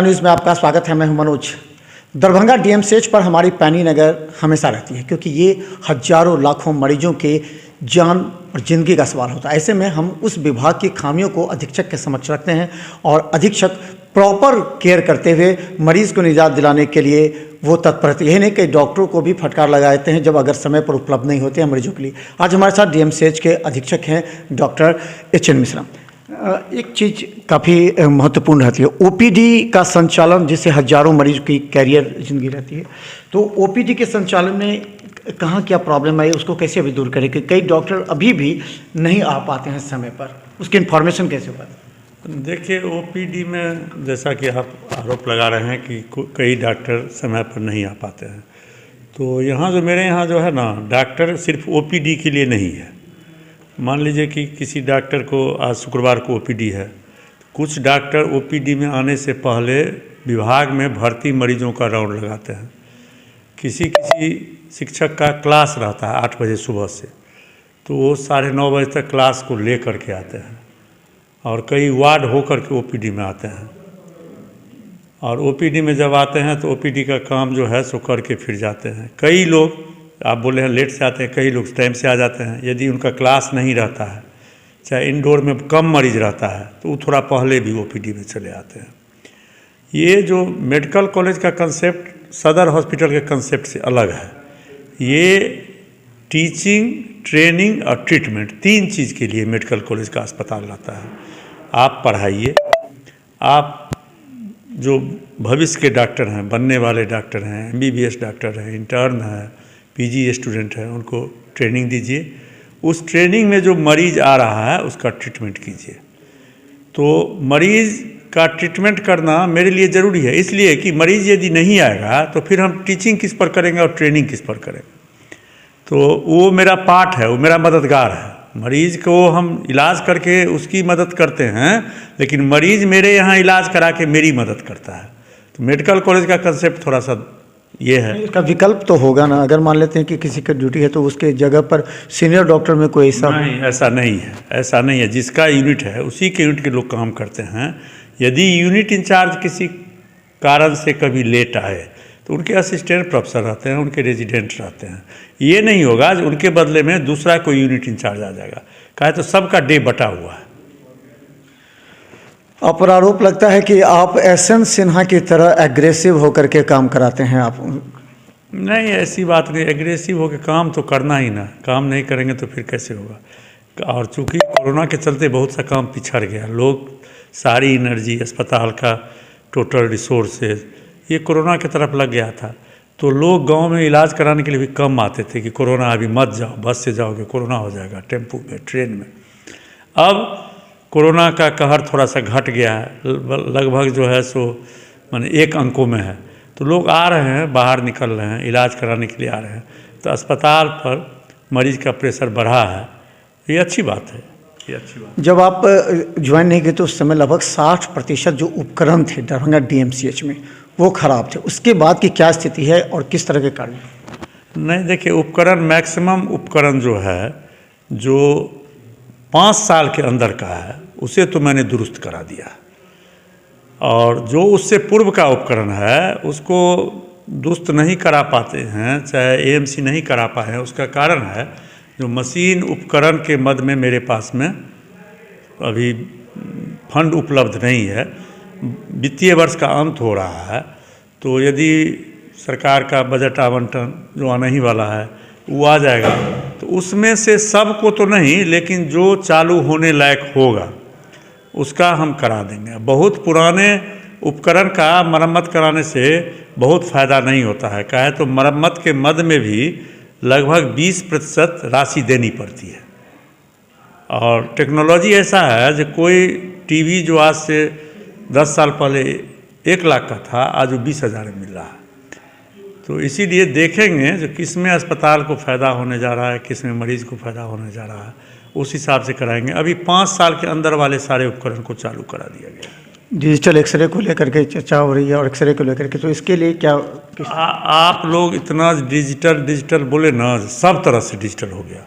News में आपका स्वागत है। मैं हूं मनोज। दरभंगा डीएमसीएच पर हमारी पैनी नज़र हमेशा रहती है, क्योंकि ये हजारों लाखों मरीजों के जान और ज़िंदगी का सवाल होता है। ऐसे में हम उस विभाग की खामियों को अधीक्षक के समक्ष रखते हैं और अधीक्षक प्रॉपर केयर करते हुए मरीज़ को निजात दिलाने के लिए वो तत्पर रहते हैं। यही नहीं कि डॉक्टरों को भी फटकार लगाते हैं जब अगर समय पर उपलब्ध नहीं होते हैं मरीजों के लिए। आज हमारे साथ डीएमसीएच के अधीक्षक हैं डॉक्टर एच एन मिश्रा। एक चीज़ काफ़ी महत्वपूर्ण रहती है, ओपीडी का संचालन, जिससे हजारों मरीज की कैरियर जिंदगी रहती है। तो ओपीडी के संचालन में कहाँ क्या प्रॉब्लम है, उसको कैसे अभी दूर करें कि कई डॉक्टर अभी भी नहीं आ पाते हैं समय पर, उसकी इन्फॉर्मेशन कैसे होगा? देखिए, ओपीडी में जैसा कि आप आरोप लगा रहे हैं कि कई डॉक्टर समय पर नहीं आ पाते हैं, तो यहाँ जो मेरे यहाँ जो है ना, डॉक्टर सिर्फ ओपीडी के लिए नहीं है। मान लीजिए कि किसी डॉक्टर को आज शुक्रवार को ओपीडी है, कुछ डॉक्टर ओपीडी में आने से पहले विभाग में भर्ती मरीजों का राउंड लगाते हैं। किसी शिक्षक का क्लास रहता है 8 बजे सुबह से, तो वो 9:30 बजे तक क्लास को ले करके आते हैं और कई वार्ड होकर के ओपीडी में आते हैं। और ओपीडी में जब आते हैं तो ओपीडी का काम जो है सो करके फिर जाते हैं। कई लोग, आप बोले हैं लेट से आते हैं, कई लोग टाइम से आ जाते हैं। यदि उनका क्लास नहीं रहता है, चाहे इंडोर में कम मरीज रहता है, तो वो थोड़ा पहले भी ओपीडी में चले आते हैं। ये जो मेडिकल कॉलेज का कंसेप्ट सदर हॉस्पिटल के कंसेप्ट से अलग है। ये टीचिंग, ट्रेनिंग और ट्रीटमेंट, 3 चीज़ के लिए मेडिकल कॉलेज का अस्पताल रहता है। आप पढ़ाइए, आप जो भविष्य के डॉक्टर हैं, बनने वाले डॉक्टर हैं, एमबीबीएस डॉक्टर हैं, इंटर्न है, पीजी स्टूडेंट है, उनको ट्रेनिंग दीजिए। उस ट्रेनिंग में जो मरीज़ आ रहा है उसका ट्रीटमेंट कीजिए। तो मरीज़ का ट्रीटमेंट करना मेरे लिए ज़रूरी है, इसलिए कि मरीज़ यदि नहीं आएगा तो फिर हम टीचिंग किस पर करेंगे और ट्रेनिंग किस पर करेंगे। तो वो मेरा पार्ट है, वो मेरा मददगार है। मरीज़ को हम इलाज करके उसकी मदद करते हैं, लेकिन मरीज़ मेरे यहाँ इलाज करा के मेरी मदद करता है। तो मेडिकल कॉलेज का कंसेप्ट थोड़ा सा ये है। इसका विकल्प तो होगा ना, अगर मान लेते हैं कि किसी का ड्यूटी है तो उसके जगह पर सीनियर डॉक्टर में कोई ऐसा नहीं, ऐसा नहीं है, ऐसा नहीं है। जिसका यूनिट है उसी के यूनिट के लोग काम करते हैं। यदि यूनिट इंचार्ज किसी कारण से कभी लेट आए तो उनके असिस्टेंट प्रोफेसर रहते हैं, उनके रेजिडेंट रहते हैं। ये नहीं होगा उनके बदले में दूसरा कोई यूनिट इंचार्ज आ जाएगा, कहे तो सबका डे बटा हुआ है। पर आरोप लगता है कि आप एसएन सिन्हा की तरह एग्रेसिव होकर के काम कराते हैं आप। नहीं, ऐसी बात नहीं। एग्रेसिव होकर काम तो करना ही ना, काम नहीं करेंगे तो फिर कैसे होगा। और चूँकि कोरोना के चलते बहुत सा काम पिछड़ गया, लोग सारी एनर्जी, अस्पताल का टोटल रिसोर्सेज ये कोरोना की तरफ लग गया था। तो लोग गांव में इलाज कराने के लिए भी कम आते थे कि कोरोना अभी मत जाओ, बस से जाओगे कोरोना हो जाएगा, टेम्पू में, ट्रेन में। अब कोरोना का कहर थोड़ा सा घट गया है, लगभग जो है सो माने 1 अंकों में है। तो लोग आ रहे हैं, बाहर निकल रहे हैं, इलाज कराने के लिए आ रहे हैं। तो अस्पताल पर मरीज़ का प्रेशर बढ़ा है, ये अच्छी बात है, ये अच्छी बात। जब आप ज्वाइन नहीं किए तो उस समय लगभग 60% जो उपकरण थे दरभंगा डीएमसीएच में वो ख़राब थे। उसके बाद की क्या स्थिति है और किस तरह के कार्य? नहीं, देखिए, उपकरण, मैक्सिमम उपकरण जो है, जो 5 साल के अंदर का है, उसे तो मैंने दुरुस्त करा दिया। और जो उससे पूर्व का उपकरण है उसको दुरुस्त नहीं करा पाते हैं, चाहे एएमसी नहीं करा पाए हैं। उसका कारण है जो मशीन उपकरण के मद में मेरे पास में अभी फंड उपलब्ध नहीं है। वित्तीय वर्ष का अंत हो रहा है, तो यदि सरकार का बजट आवंटन जो आने ही वाला है वो आ जाएगा, तो उसमें से सबको तो नहीं, लेकिन जो चालू होने लायक होगा उसका हम करा देंगे। बहुत पुराने उपकरण का मरम्मत कराने से बहुत फ़ायदा नहीं होता है, काहे तो मरम्मत के मद में भी लगभग 20% राशि देनी पड़ती है। और टेक्नोलॉजी ऐसा है जो कोई टीवी जो आज से 10 साल पहले 1 लाख का था, आज वो 20,000 में मिल रहा है। तो इसीलिए देखेंगे जो किस में अस्पताल को फ़ायदा होने जा रहा है, किस में मरीज़ को फ़ायदा होने जा रहा है, उस हिसाब से कराएंगे। अभी 5 साल के अंदर वाले सारे उपकरण को चालू करा दिया गया है। डिजिटल एक्सरे को लेकर के चर्चा हो रही है और एक्सरे को लेकर के, तो इसके लिए क्या आप लोग इतना डिजिटल बोले ना, सब तरह से डिजिटल हो गया।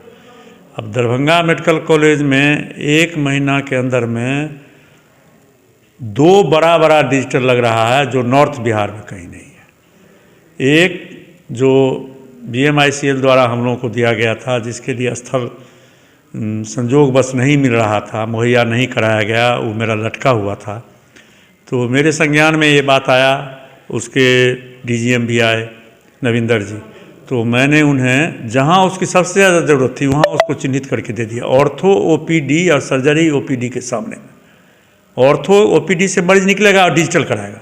अब दरभंगा मेडिकल कॉलेज में 1 महीना के अंदर में 2 बड़ा बड़ा डिजिटल लग रहा है जो नॉर्थ बिहार में कहीं नहीं है। एक जो BMICL द्वारा हम लोगों को दिया गया था, जिसके लिए स्थल संजोगवश नहीं मिल रहा था, मुहैया नहीं कराया गया, वो मेरा लटका हुआ था। तो मेरे संज्ञान में ये बात आया, उसके DGM भी आए नविंदर जी, तो मैंने उन्हें जहाँ उसकी सबसे ज़्यादा ज़रूरत थी वहाँ उसको चिन्हित करके दे दिया, ऑर्थो OPD और सर्जरी OPD के सामने। ऑर्थो OPD से मरीज निकलेगा और डिजिटल कराएगा,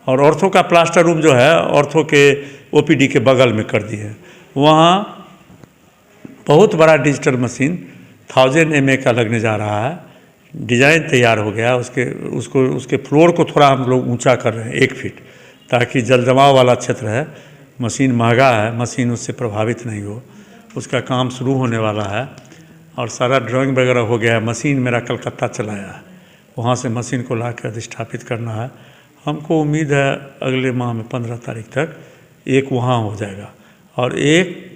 और ऑर्थो का प्लास्टर रूम जो है ऑर्थो के OPD के बगल में कर दिए। वहाँ बहुत बड़ा डिजिटल मशीन 1000 mA का लगने जा रहा है, डिज़ाइन तैयार हो गया, उसके फ्लोर को थोड़ा हम लोग ऊंचा कर रहे हैं 1 फीट, ताकि जल जमाव वाला क्षेत्र है। मशीन महंगा है, मशीन उससे प्रभावित नहीं हो, उसका काम शुरू होने वाला है और सारा ड्राइंग वगैरह हो गया है। मशीन मेरा कलकत्ता चलाया है, वहाँ से मशीन को ला कर अधिष्ठापित करना है। हमको उम्मीद है अगले माह में 15 तारीख तक एक वहाँ हो जाएगा, और एक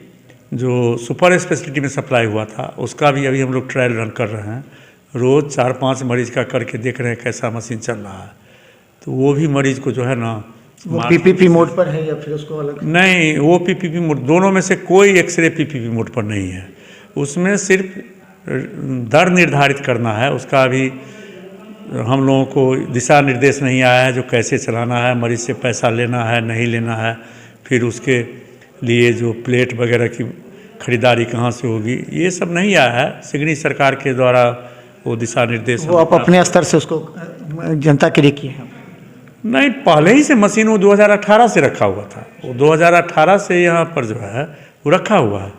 जो सुपर स्पेशलिटी में सप्लाई हुआ था उसका भी अभी हम लोग ट्रायल रन कर रहे हैं। रोज़ 4-5 मरीज का करके देख रहे हैं कैसा मशीन चल रहा है। तो वो भी मरीज को जो है ना, वो PPP मोड पर है या फिर उसको अलग? नहीं, वो PPP मोड, दोनों में से कोई एक्सरे PPP मोड पर नहीं है। उसमें सिर्फ दर निर्धारित करना है, उसका अभी हम लोगों को दिशा निर्देश नहीं आया है जो कैसे चलाना है, मरीज से पैसा लेना है नहीं लेना है, फिर उसके लिए जो प्लेट वगैरह की खरीदारी कहाँ से होगी, ये सब नहीं आया है। सिगनी सरकार के द्वारा वो दिशा निर्देश, वो आप अपने स्तर से उसको जनता के लिए किए हैं? नहीं, पहले ही से मशीन वो 2018 से रखा हुआ था, वो 2018 से यहाँ पर जो है वो रखा हुआ है।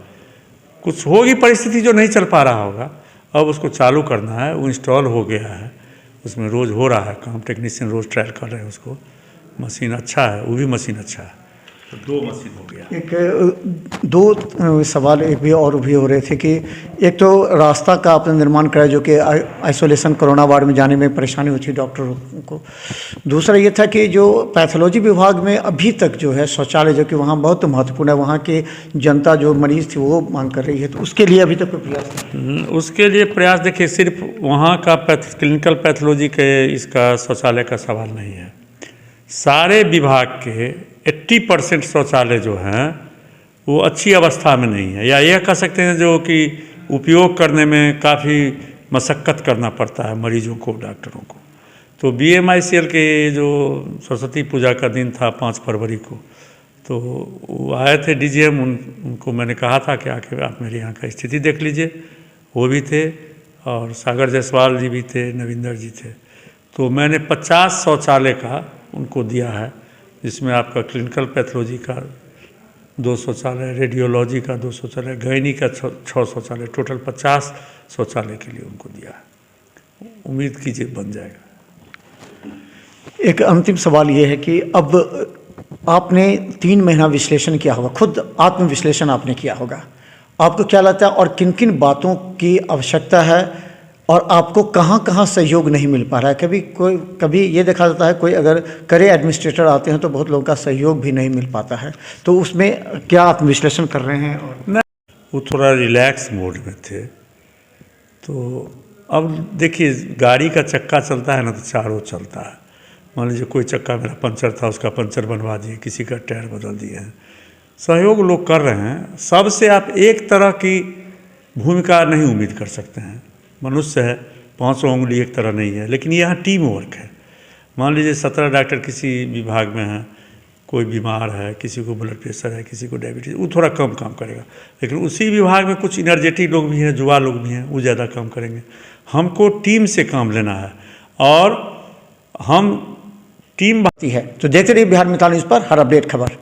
कुछ होगी परिस्थिति जो नहीं चल पा रहा होगा, अब उसको चालू करना है। वो इंस्टॉल हो गया है, उसमें रोज़ हो रहा है काम, टेक्नीशियन रोज़ ट्रायल कर रहे हैं उसको। मशीन अच्छा है, वो भी मशीन अच्छा है, तो 2 मशीन हो गया। एक 2 सवाल एक भी और भी हो रहे थे कि एक तो रास्ता का आपने निर्माण कराया जो कि आइसोलेशन कोरोना वार्ड में जाने में परेशानी हुई थी डॉक्टरों को। दूसरा ये था कि जो पैथोलॉजी विभाग में अभी तक जो है शौचालय, जो कि वहाँ बहुत महत्वपूर्ण है, वहाँ की जनता जो मरीज थी वो मांग कर रही है, तो उसके लिए अभी तक कोई प्रयास नहीं? उसके लिए प्रयास देखिए, सिर्फ वहाँ का क्लिनिकल पैथोलॉजी के इसका शौचालय का सवाल नहीं है। सारे विभाग के 80% शौचालय जो हैं वो अच्छी अवस्था में नहीं है, या यह कह सकते हैं जो कि उपयोग करने में काफ़ी मशक्क़त करना पड़ता है मरीजों को, डॉक्टरों को। तो BMICL के जो सरस्वती पूजा का दिन था 5 फरवरी को, तो वो आए थे DGM, उनको मैंने कहा था कि आके आप मेरे यहाँ का स्थिति देख लीजिए। वो भी थे और सागर जायसवाल जी भी थे, नविंदर जी थे। तो मैंने 50 शौचालय का उनको दिया है, जिसमें आपका क्लिनिकल पैथोलॉजी का 2 शौचालय, रेडियोलॉजी का 2 शौचालय, गायनी का 6 शौचालय, टोटल 50 शौचालय के लिए उनको दिया है। उम्मीद कीजिए बन जाएगा। एक अंतिम सवाल ये है कि अब आपने 3 महीना विश्लेषण किया होगा, खुद आत्म विश्लेषण आपने किया होगा, आपको क्या लगता है और किन किन बातों की आवश्यकता है और आपको कहाँ कहाँ सहयोग नहीं मिल पा रहा है? कभी ये देखा जाता है कोई अगर करे एडमिनिस्ट्रेटर आते हैं तो बहुत लोगों का सहयोग भी नहीं मिल पाता है, तो उसमें क्या आप विश्लेषण कर रहे हैं? और वो थोड़ा रिलैक्स मोड में थे। तो अब देखिए, गाड़ी का चक्का चलता है ना, तो चारों चलता है। मान लीजिए कोई चक्का मेरा पंचर था, उसका पंचर बनवा दिए, किसी का टायर बदल दिए हैं, सहयोग लोग कर रहे हैं। सबसे आप एक तरह की भूमिका नहीं उम्मीद कर सकते हैं। मनुष्य है, 500 उंगली एक तरह नहीं है, लेकिन यहाँ टीम वर्क है। मान लीजिए 17 डॉक्टर किसी विभाग में हैं, कोई बीमार है, किसी को ब्लड प्रेशर है, किसी को डायबिटीज़, वो थोड़ा कम काम करेगा। लेकिन उसी विभाग में कुछ एनर्जेटिक लोग भी हैं, युवा लोग भी हैं, वो ज़्यादा काम करेंगे। हमको टीम से काम लेना है और हम टीम है। तो देखते रहिए बिहार मितान न्यूज़ पर हर अपडेट खबर।